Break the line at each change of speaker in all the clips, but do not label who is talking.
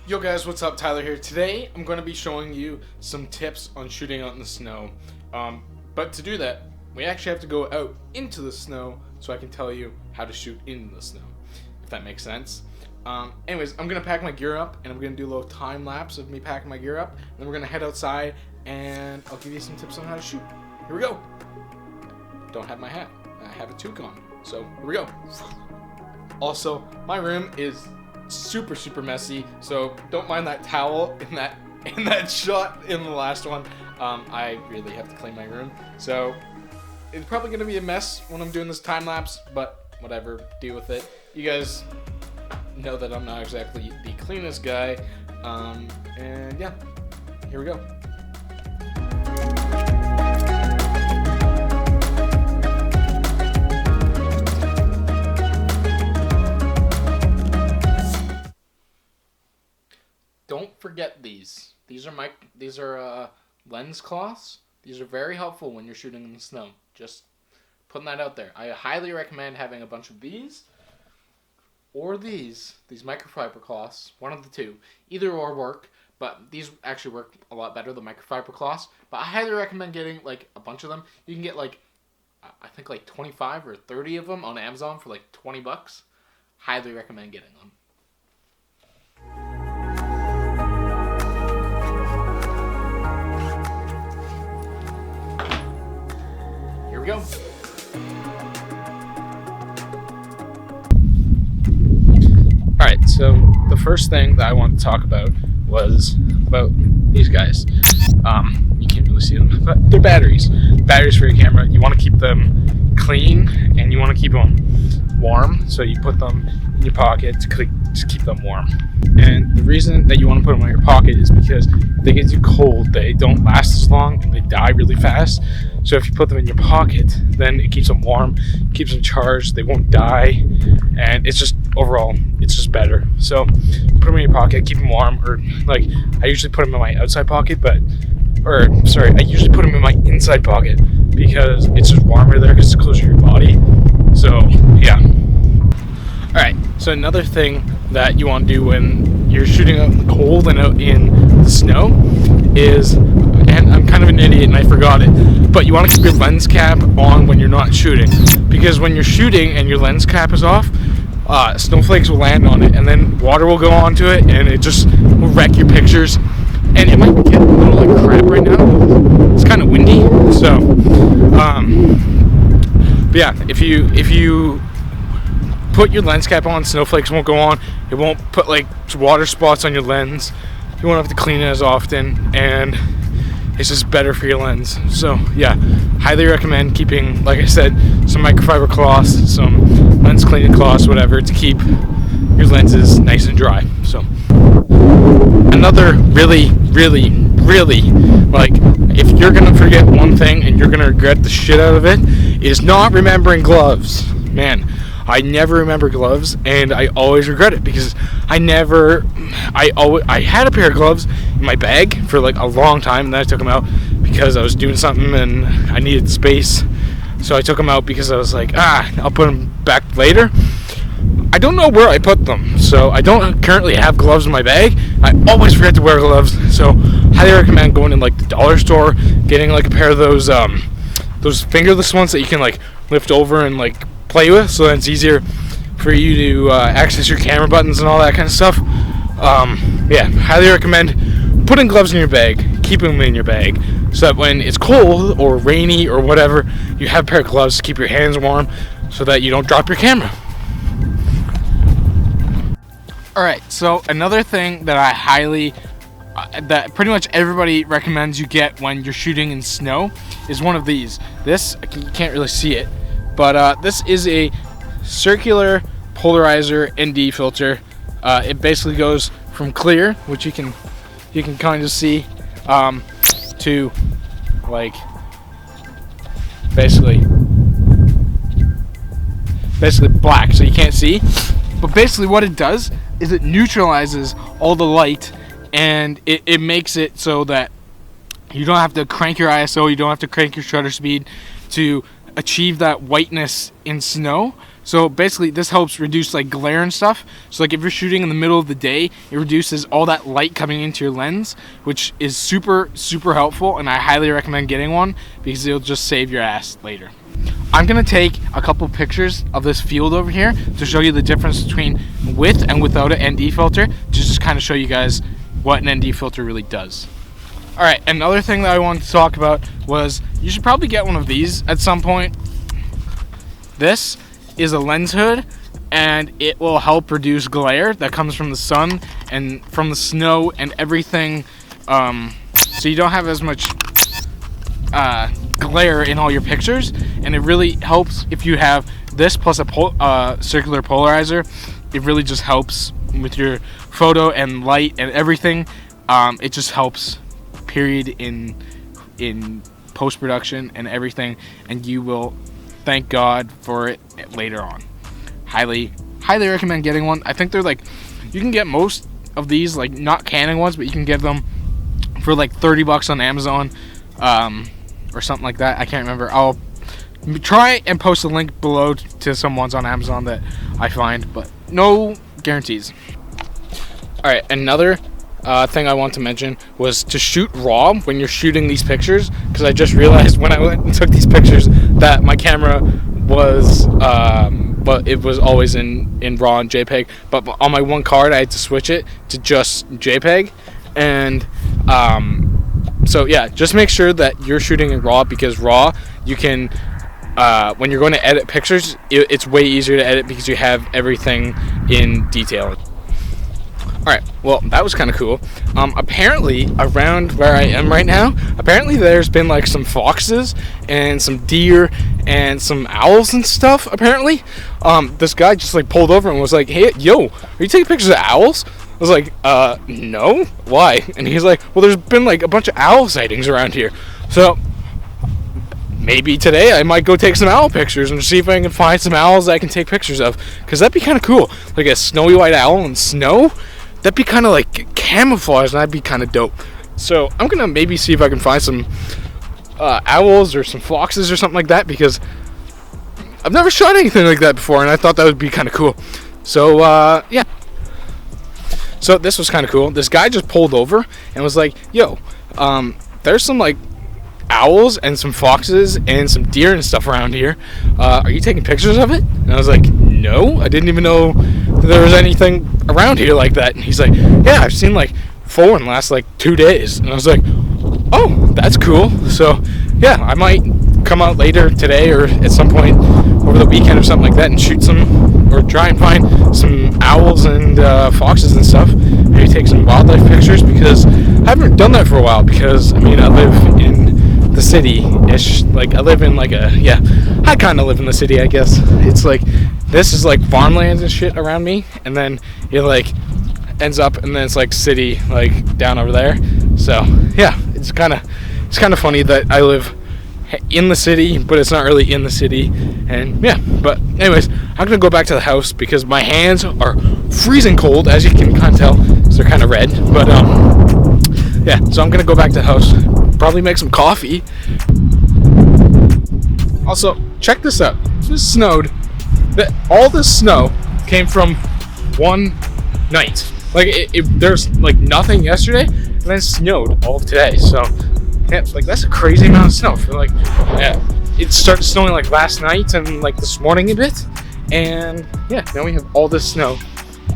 Yo guys, what's up? Tyler here. Today I'm going to be showing you some tips on shooting out in the snow. But to do that, we actually have to go out into the snow so I can tell you how to shoot in the snow, if that makes sense. Anyways, I'm going to pack my gear up and I'm going to do a little time lapse of me packing my gear up. Then we're going to head outside and I'll give you some tips on how to shoot. Here we go. Don't have my hat. I have a toque on. So here we go. Also, my room is super messy, so don't mind that towel in that shot in the last one. I really have to clean my room, so it's probably gonna be a mess when I'm doing this time lapse, but whatever, deal with it. You guys know that I'm not exactly the cleanest guy, and yeah, here we go. Don't forget these. These are lens cloths. These are very helpful when you're shooting in the snow. Just putting that out there. I highly recommend having a bunch of these or these microfiber cloths. One of the two. Either or work, but these actually work a lot better, the microfiber cloths. But I highly recommend getting like a bunch of them. You can get like, I think like 25 or 30 of them on Amazon for like $20. Highly recommend getting them. Go. Alright, so the first thing that I want to talk about was about these guys. You can't really see them, but they're batteries. Batteries for your camera. You want to keep them clean and you want to keep them warm, so you put them in your pocket to keep them warm. And the reason that you want to put them in your pocket is because if they get too cold, they don't last as long and they die really fast. So if you put them in your pocket, then it keeps them warm, keeps them charged, they won't die, and it's just overall, it's just better. So put them in your pocket, keep them warm, or like I usually put them in my outside pocket, I usually put them in my inside pocket because it's just warmer there because it's closer to your body. So yeah. Alright, so another thing that you want to do when you're shooting out in the cold and out in the snow is, and I'm kind of an idiot and I forgot it, but you want to keep your lens cap on when you're not shooting, because when you're shooting and your lens cap is off, snowflakes will land on it and then water will go onto it and it just will wreck your pictures. And it might get a little like crap right now. It's kind of windy, so but yeah, if you put your lens cap on, snowflakes won't go on. It won't put like water spots on your lens. You won't have to clean it as often, and it's just better for your lens. So yeah, highly recommend keeping, like I said, some microfiber cloths, some lens cleaning cloths, whatever, to keep your lenses nice and dry. So another really, like, if you're gonna forget one thing and you're gonna regret the shit out of it, is not remembering gloves. Man, I never remember gloves, and I always regret it because I had a pair of gloves in my bag for like a long time, and then I took them out because I was doing something and I needed space. So I took them out because I was like, I'll put them back later. I don't know where I put them, so I don't currently have gloves in my bag. I always forget to wear gloves, so highly recommend going in like the dollar store, getting like a pair of those fingerless ones that you can like lift over and like play with, so that it's easier for you to access your camera buttons and all that kind of stuff. Yeah, highly recommend putting gloves in your bag, keeping them in your bag, so that when it's cold or rainy or whatever, you have a pair of gloves to keep your hands warm so that you don't drop your camera. Alright, so another thing that I highly, that pretty much everybody recommends you get when you're shooting in snow is one of these. This, you can't really see it, but this is a circular polarizer ND filter. It basically goes from clear, which you can kind of see, to like basically black, so you can't see. But basically what it does is it neutralizes all the light, and it makes it so that you don't have to crank your ISO, you don't have to crank your shutter speed to achieve that whiteness in snow. So basically this helps reduce like glare and stuff. So like if you're shooting in the middle of the day, it reduces all that light coming into your lens, which is super helpful, and I highly recommend getting one because it'll just save your ass later. I'm gonna take a couple pictures of this field over here to show you the difference between with and without an ND filter, to just kind of show you guys what an ND filter really does. Alright, another thing that I wanted to talk about was you should probably get one of these at some point. This is a lens hood, and it will help reduce glare that comes from the sun and from the snow and everything, so you don't have as much glare in all your pictures. And it really helps if you have this plus a circular polarizer. It really just helps with your photo and light and everything. It just helps, period, in post-production and everything, and you will thank God for it later on. Highly recommend getting one. I think they're like, you can get most of these, like not Canon ones, but you can get them for like $30 on Amazon, or something like that. I can't remember. I'll try and post a link below to some ones on Amazon that I find, but no guarantees. Alright, another thing I want to mention was to shoot raw when you're shooting these pictures, because I just realized when I went and took these pictures that my camera was but it was always in raw and JPEG, but on my one card I had to switch it to just JPEG. And so yeah, just make sure that you're shooting in raw, because raw, you can when you're going to edit pictures, it's way easier to edit because you have everything in detail. Alright, well, that was kind of cool. Apparently, around where I am right now, apparently there's been like some foxes and some deer and some owls and stuff, apparently. This guy just like pulled over and was like, hey, yo, are you taking pictures of owls? I was like, no, why? And he's like, well, there's been like a bunch of owl sightings around here. So maybe today I might go take some owl pictures and see if I can find some owls that I can take pictures of, because that'd be kind of cool. Like a snowy white owl in snow. That'd be kind of like camouflage, and that'd be kind of dope. So I'm gonna maybe see if I can find some owls or some foxes or something like that, because I've never shot anything like that before, and I thought that would be kind of cool. So yeah. So this was kind of cool. This guy just pulled over and was like, yo, there's some like owls and some foxes and some deer and stuff around here. Are you taking pictures of it? And I was like, no, I didn't even know that there was anything around here like that. And he's like, yeah, I've seen like 4 in the last like 2 days. And I was like, oh, that's cool. So yeah, I might come out later today or at some point over the weekend or something like that and shoot some, or try and find some owls and foxes and stuff. Maybe take some wildlife pictures, because I haven't done that for a while, because I mean, I live in the city-ish. Like I live in like I kind of live in the city, I guess. It's like, this is like farmland and shit around me, and then it like ends up, and then it's like city like down over there. So yeah, it's kind of funny that I live in the city, but it's not really in the city. And yeah, but anyways, I'm gonna go back to the house because my hands are freezing cold, as you can kind of tell, so they're kind of red. But yeah, so I'm gonna go back to the house, probably make some coffee. Also, check this out. This snowed. All this snow came from one night. Like there's like nothing yesterday, and then it snowed all of today. So yeah, like that's a crazy amount of snow. For like, yeah, it started snowing like last night and like this morning a bit, and yeah, now we have all this snow,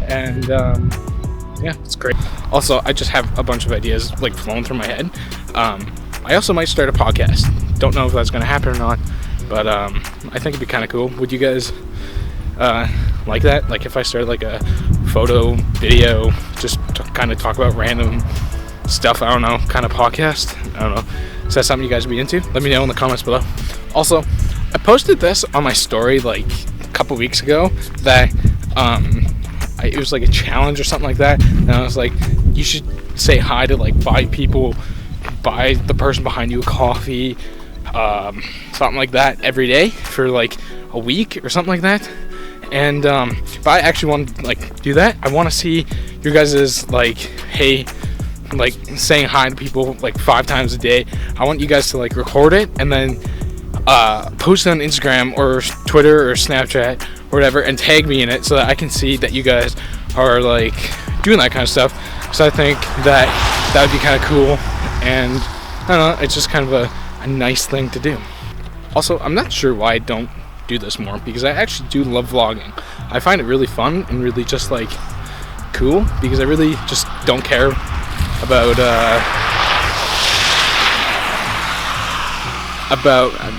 and yeah, it's great. Also, I just have a bunch of ideas like flowing through my head. I also might start a podcast. Don't know if that's gonna happen or not, but I think it'd be kind of cool. Would you guys like that? Like if I started like a photo, video, just to kind of talk about random stuff, I don't know, kind of podcast? I don't know. Is that something you guys would be into? Let me know in the comments below. Also, I posted this on my story like a couple weeks ago that it was like a challenge or something like that, and I was like, you should say hi to like 5 people, buy the person behind you a coffee, something like that every day for like a week or something like that. And if I actually want to like do that, I want to see your guys's like, hey, like saying hi to people like 5 times a day. I want you guys to like record it and then post it on Instagram or Twitter or Snapchat or whatever, and tag me in it so that I can see that you guys are like doing that kind of stuff. So I think that would be kind of cool, and I don't know, it's just kind of a nice thing to do. Also, I'm not sure why I don't do this more, because I actually do love vlogging. I find it really fun and really just like cool, because I really just don't care about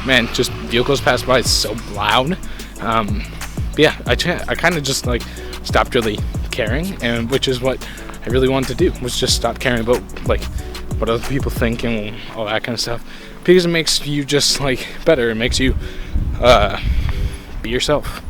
man, just vehicles pass by, it's so loud. But yeah, I kind of just like stopped really caring, and which is what I really wanted to do, was just stop caring about like what other people think and all that kind of stuff, because it makes you just like better. It makes you be yourself.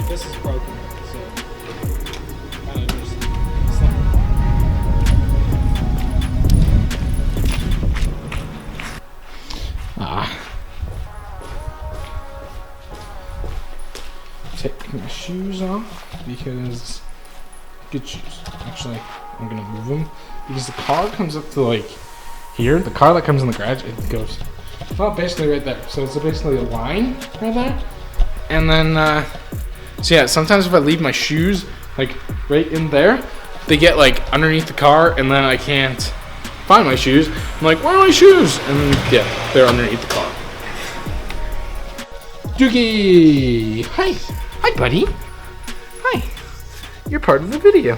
This is broken, so kind of just take my shoes off, because good shoes. Actually, I'm gonna move them because the car comes up to like here. The car that comes in the garage, it goes well basically right there. So it's basically a line right there, and then. So yeah, sometimes if I leave my shoes like right in there, they get like underneath the car, and then I can't find my shoes. I'm like, where are my shoes? And yeah, they're underneath the car. Doogie! Hi! Hi, buddy! Hi! You're part of the video.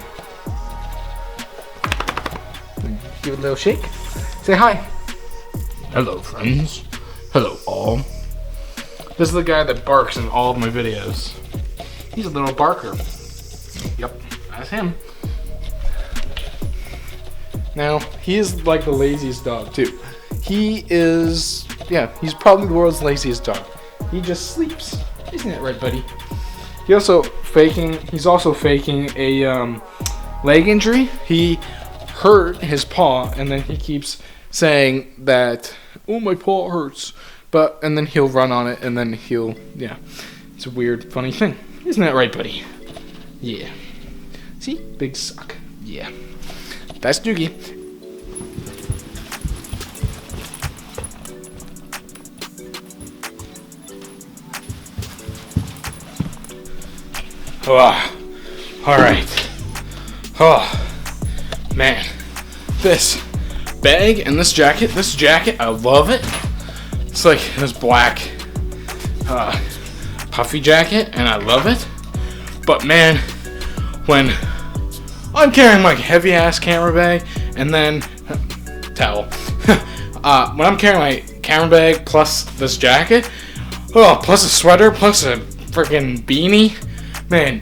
Give it a little shake. Say hi. Hello, friends. Hello, all. This is the guy that barks in all of my videos. He's a little barker. Yep, that's him. Now, he is like the laziest dog too. He is, yeah, he's probably the world's laziest dog. He just sleeps. Isn't that right, buddy? He's also faking a leg injury. He hurt his paw, and then he keeps saying that, oh, my paw hurts. And then he'll run on it, and then yeah. It's a weird, funny thing. Isn't that right, buddy? Yeah. See? Big sock. Yeah. That's Doogie. Oh, all right. Oh, man. This bag and this jacket, I love it. It's like this black puffy jacket, and I love it. But man, when I'm carrying my heavy ass camera bag and then towel, when I'm carrying my camera bag plus this jacket, plus a sweater, plus a freaking beanie, man,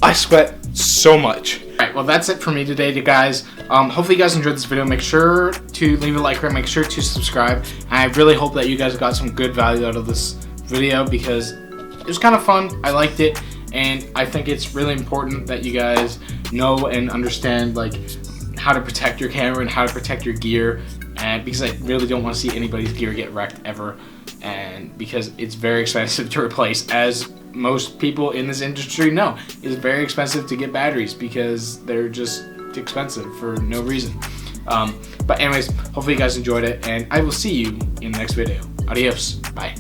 I sweat so much. Alright, well that's it for me today, you guys. Hopefully you guys enjoyed this video. Make sure to leave a like, make sure to subscribe. And I really hope that you guys got some good value out of this video, because it was kind of fun. I liked it, and I think it's really important that you guys know and understand like how to protect your camera and how to protect your gear, and because I really don't want to see anybody's gear get wrecked ever, and because it's very expensive to replace, as most people in this industry know. It's very expensive to get batteries because they're just expensive for no reason. But anyways, hopefully you guys enjoyed it, and I will see you in the next video. Adios. Bye.